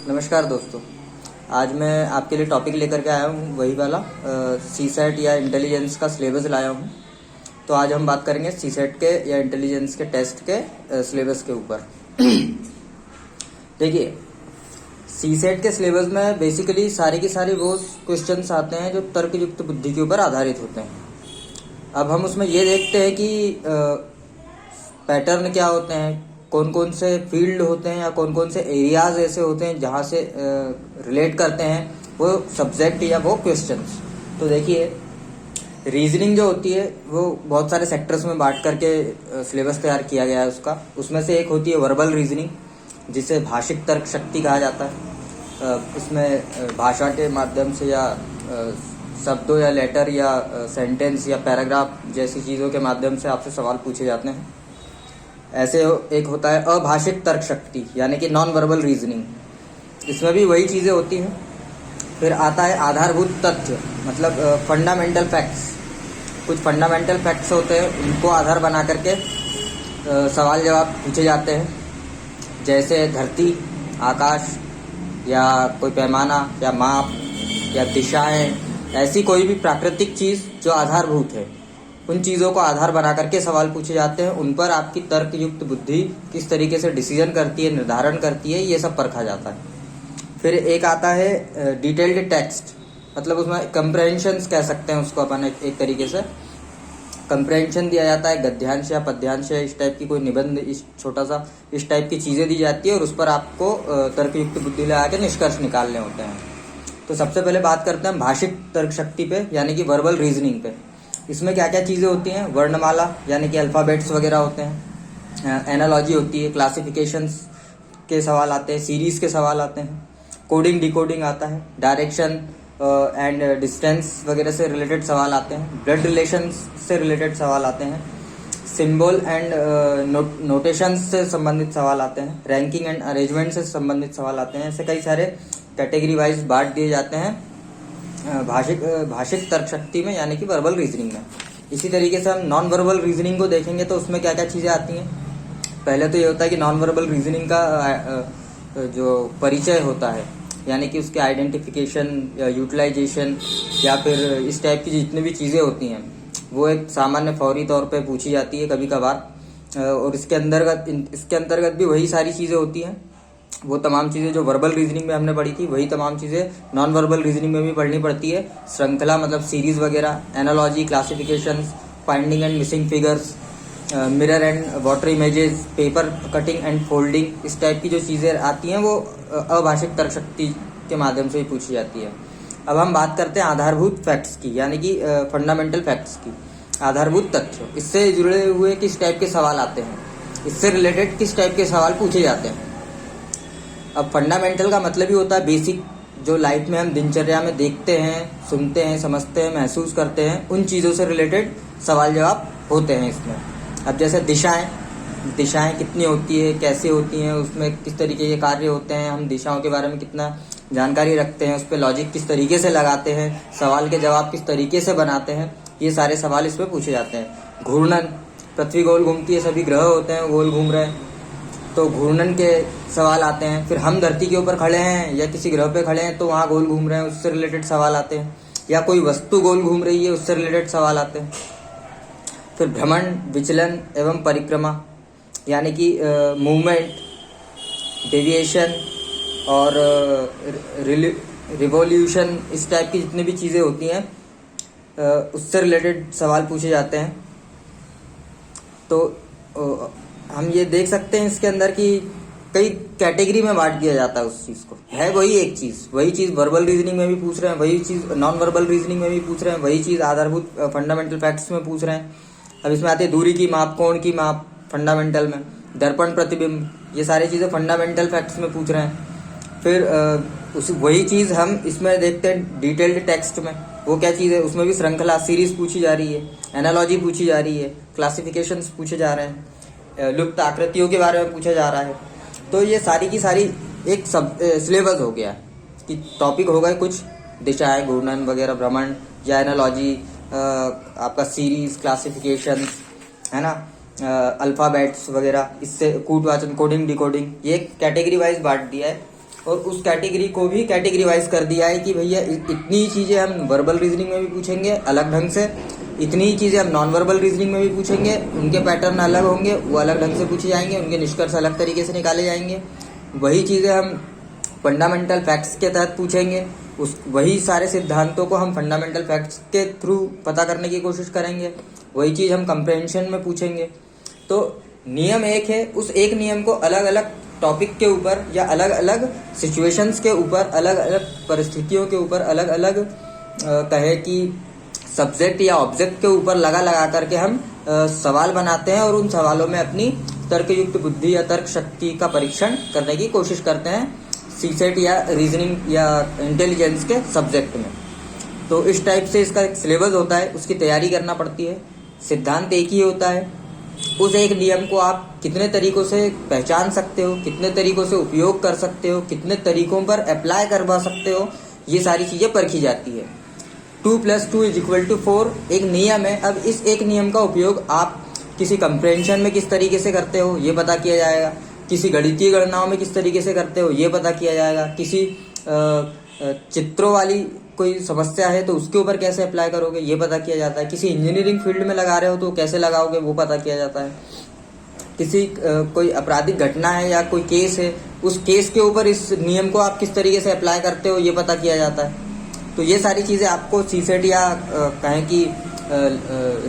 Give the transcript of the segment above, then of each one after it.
नमस्कार दोस्तों। आज मैं आपके लिए टॉपिक लेकर के आया हूँ वही वाला सीसेट या इंटेलिजेंस का सिलेबस लाया हूँ। तो आज हम बात करेंगे सीसेट के या इंटेलिजेंस के टेस्ट के सिलेबस के ऊपर। देखिए, सीसेट के सिलेबस में बेसिकली सारे के सारे वो क्वेश्चंस आते हैं जो तर्कयुक्त बुद्धि के ऊपर आधारित होते हैं। अब हम उसमें ये देखते हैं कि पैटर्न क्या होते हैं, कौन कौन से फील्ड होते हैं या कौन कौन से एरियाज ऐसे होते हैं जहाँ से रिलेट करते हैं वो सब्जेक्ट या वो क्वेश्चंस। तो देखिए, रीजनिंग जो होती है वो बहुत सारे सेक्टर्स में बांट करके सिलेबस तैयार किया गया है उसका। उसमें से एक होती है वर्बल रीजनिंग, जिसे भाषिक तर्क शक्ति कहा जाता है। इसमें भाषा के माध्यम से या शब्दों या लेटर या सेंटेंस या पैराग्राफ जैसी चीज़ों के माध्यम से आपसे सवाल पूछे जाते हैं। ऐसे एक होता है अभाषिक तर्क शक्ति, यानी कि नॉन वर्बल रीजनिंग। इसमें भी वही चीज़ें होती हैं। फिर आता है आधारभूत तथ्य, मतलब फंडामेंटल फैक्ट्स। कुछ फंडामेंटल फैक्ट्स होते हैं, उनको आधार बना करके सवाल जवाब पूछे जाते हैं। जैसे धरती, आकाश या कोई पैमाना या माप या दिशाएं, ऐसी कोई भी प्राकृतिक चीज़ जो आधारभूत है, उन चीज़ों को आधार बना करके सवाल पूछे जाते हैं। उन पर आपकी तर्कयुक्त बुद्धि किस तरीके से डिसीजन करती है, निर्धारण करती है, ये सब परखा जाता है। फिर एक आता है डिटेल्ड टेक्स्ट, मतलब उसमें कंप्रहेंशंस कह सकते हैं उसको अपन एक तरीके से। कंप्रहेंशन दिया जाता है, गद्यांश या पद्यांश, इस टाइप की कोई निबंध, इस छोटा सा इस टाइप की चीज़ें दी जाती है और उस पर आपको तर्कयुक्त बुद्धि लगा के निष्कर्ष निकालने होते हैं। तो सबसे पहले बात करते हैं भाषिक तर्क शक्ति पे, यानी कि वर्बल रीजनिंग पे। इसमें क्या क्या चीज़ें होती हैं? वर्णमाला यानी कि अल्फ़ाबेट्स वगैरह होते हैं, एनालॉजी होती है, क्लासिफिकेशंस के सवाल आते हैं, सीरीज़ के सवाल आते हैं, कोडिंग डिकोडिंग आता है, डायरेक्शन एंड डिस्टेंस वगैरह से रिलेटेड सवाल आते हैं, ब्लड रिलेशंस से रिलेटेड सवाल आते हैं, सिंबल एंड नोटेशंस से संबंधित सवाल आते हैं, रैंकिंग एंड अरेंजमेंट से संबंधित सवाल आते हैं। ऐसे कई सारे कैटेगरी वाइज बांट दिए जाते हैं भाषिक तर्क शक्ति में, यानी कि वर्बल रीजनिंग में। इसी तरीके से हम नॉन वर्बल रीजनिंग को देखेंगे तो उसमें क्या क्या चीज़ें आती हैं। पहले तो ये होता है कि नॉन वर्बल रीजनिंग का जो परिचय होता है, यानी कि उसके आइडेंटिफिकेशन या यूटिलाइजेशन या फिर इस टाइप की जितनी भी चीज़ें होती हैं वो एक सामान्य फौरी तौर पे पूछी जाती है कभी कभार। और इसके अंतर्गत भी वही सारी चीज़ें होती हैं। वो तमाम चीज़ें जो वर्बल रीजनिंग में हमने पढ़ी थी वही तमाम चीज़ें नॉन वर्बल रीजनिंग में भी पढ़नी पड़ती है। श्रृंखला मतलब सीरीज़ वगैरह, analogy, classifications, finding and missing figures, mirror and water images, paper cutting and folding, इस टाइप की जो चीज़ें आती हैं वो अभाषिक तर्क शक्ति के माध्यम से ही पूछी जाती है। अब हम बात करते हैं आधारभूत फैक्ट्स की, यानी कि फंडामेंटल फैक्ट्स की। आधारभूत तथ्य, इससे जुड़े हुए किस टाइप के सवाल आते हैं, इससे रिलेटेड किस टाइप के सवाल पूछे जाते हैं। अब फंडामेंटल का मतलब ही होता है बेसिक, जो लाइफ में हम दिनचर्या में देखते हैं, सुनते हैं, समझते हैं, महसूस करते हैं, उन चीज़ों से रिलेटेड सवाल जवाब होते हैं इसमें। अब जैसे दिशाएं कितनी होती है, कैसे होती हैं, उसमें किस तरीके के कार्य होते हैं, हम दिशाओं के बारे में कितना जानकारी रखते हैं, उस पर लॉजिक किस तरीके से लगाते हैं, सवाल के जवाब किस तरीके से बनाते हैं, ये सारे सवाल इसमें पूछे जाते हैं। घूर्णन, पृथ्वी गोल घूमती है, सभी ग्रह होते हैं गोल घूम रहे हैं, तो घूर्णन के सवाल आते हैं। फिर हम धरती के ऊपर खड़े हैं या किसी ग्रह पे खड़े हैं तो वहाँ गोल घूम रहे हैं, उससे रिलेटेड सवाल आते हैं। या कोई वस्तु गोल घूम रही है, उससे रिलेटेड सवाल आते हैं। फिर भ्रमण, विचलन एवं परिक्रमा, यानी कि मूवमेंट, डेविएशन और रिवॉल्यूशन, इस टाइप की जितनी भी चीज़ें होती हैं उससे रिलेटेड सवाल पूछे जाते हैं। तो हम ये देख सकते हैं इसके अंदर कि कई कैटेगरी में बांट दिया जाता है उस चीज़ को। है वही एक चीज़, वही चीज़ वर्बल रीजनिंग में भी पूछ रहे हैं, वही चीज़ नॉन वर्बल रीजनिंग में भी पूछ रहे हैं, वही चीज़ आधारभूत फंडामेंटल फैक्ट्स में पूछ रहे हैं। अब इसमें आती है दूरी की माप, कोण की माप फंडामेंटल में, दर्पण प्रतिबिंब, ये सारी चीज़ें फंडामेंटल फैक्ट्स में पूछ रहे हैं। फिर वही चीज़ हम इसमें देखते हैं डिटेल्ड टेक्स्ट में, वो क्या चीज़ है, उसमें भी श्रृंखला, सीरीज पूछी जा रही है, एनालॉजी पूछी जा रही है, क्लासिफिकेशंस पूछे जा रहे हैं, लुप्त आकृतियों के बारे में पूछा जा रहा है। तो ये सारी की सारी एक सब सिलेबस हो गया कि टॉपिक हो गए कुछ दिशाएं, घूर्णन वगैरह, भ्रमण या एनालॉजी, आपका सीरीज, क्लासिफिकेशन, है ना, अल्फ़ाबेट्स वगैरह, इससे कूटवाचन, कोडिंग डिकोडिंग, ये कैटेगरी वाइज बांट दिया है। और उस कैटेगरी को भी कैटेगरी वाइज कर दिया है कि भैया इतनी चीज़ें हम वर्बल रीजनिंग में भी पूछेंगे अलग ढंग से, इतनी ही चीज़ें हम नॉन वर्बल रीजनिंग में भी पूछेंगे, उनके पैटर्न अलग होंगे, वो अलग ढंग से पूछे जाएंगे, उनके निष्कर्ष अलग तरीके से निकाले जाएंगे। वही चीज़ें हम फंडामेंटल फैक्ट्स के तहत पूछेंगे, वही सारे सिद्धांतों को हम फंडामेंटल फैक्ट्स के थ्रू पता करने की कोशिश करेंगे। वही चीज़ हम कंप्रेhension में पूछेंगे। तो नियम एक है, उस एक नियम को अलग अलग टॉपिक के ऊपर या अलग अलग सिचुएशंस के ऊपर, अलग अलग परिस्थितियों के ऊपर, अलग अलग कहे कि सब्जेक्ट या ऑब्जेक्ट के ऊपर लगा करके हम सवाल बनाते हैं और उन सवालों में अपनी तर्कयुक्त बुद्धि या तर्क शक्ति का परीक्षण करने की कोशिश करते हैं सीसेट या रीजनिंग या इंटेलिजेंस के सब्जेक्ट में। तो इस टाइप से इसका एक सिलेबस होता है, उसकी तैयारी करना पड़ती है। सिद्धांत एक ही होता है, उस एक नियम को आप कितने तरीकों से पहचान सकते हो, कितने तरीकों से उपयोग कर सकते हो, कितने तरीकों पर अप्लाई करवा सकते हो, ये सारी चीज़ें परखी जाती है। 2+2=4 एक नियम है। अब इस एक नियम का उपयोग आप किसी कंप्रेhension में किस तरीके से करते हो ये पता किया जाएगा, किसी गणितीय गणनाओं में किस तरीके से करते हो ये पता किया जाएगा, किसी चित्रों वाली कोई समस्या है तो उसके ऊपर कैसे अप्लाई करोगे ये पता किया जाता है, किसी इंजीनियरिंग फील्ड में लगा रहे हो तो कैसे लगाओगे वो पता किया जाता है, किसी कोई आपराधिक घटना है या कोई केस है उस केस के ऊपर इस नियम को आप किस तरीके से अप्लाई करते हो ये पता किया जाता है। तो ये सारी चीज़ें आपको सीसेट या कहें कि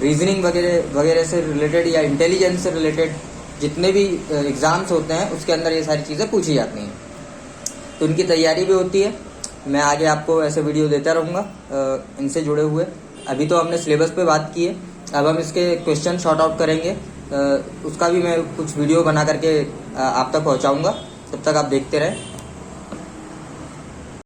रीजनिंग वगैरह वगैरह से रिलेटेड या इंटेलिजेंस से रिलेटेड जितने भी एग्ज़ाम्स होते हैं उसके अंदर ये सारी चीज़ें पूछी जाती हैं, तो उनकी तैयारी भी होती है। मैं आगे आपको ऐसे वीडियो देता रहूँगा इनसे जुड़े हुए। अभी तो हमने सिलेबस पे बात की है, अब हम इसके क्वेश्चन शॉर्ट आउट करेंगे, उसका भी मैं कुछ वीडियो बना करके आप तक पहुँचाऊँगा। तब तक आप देखते रहें।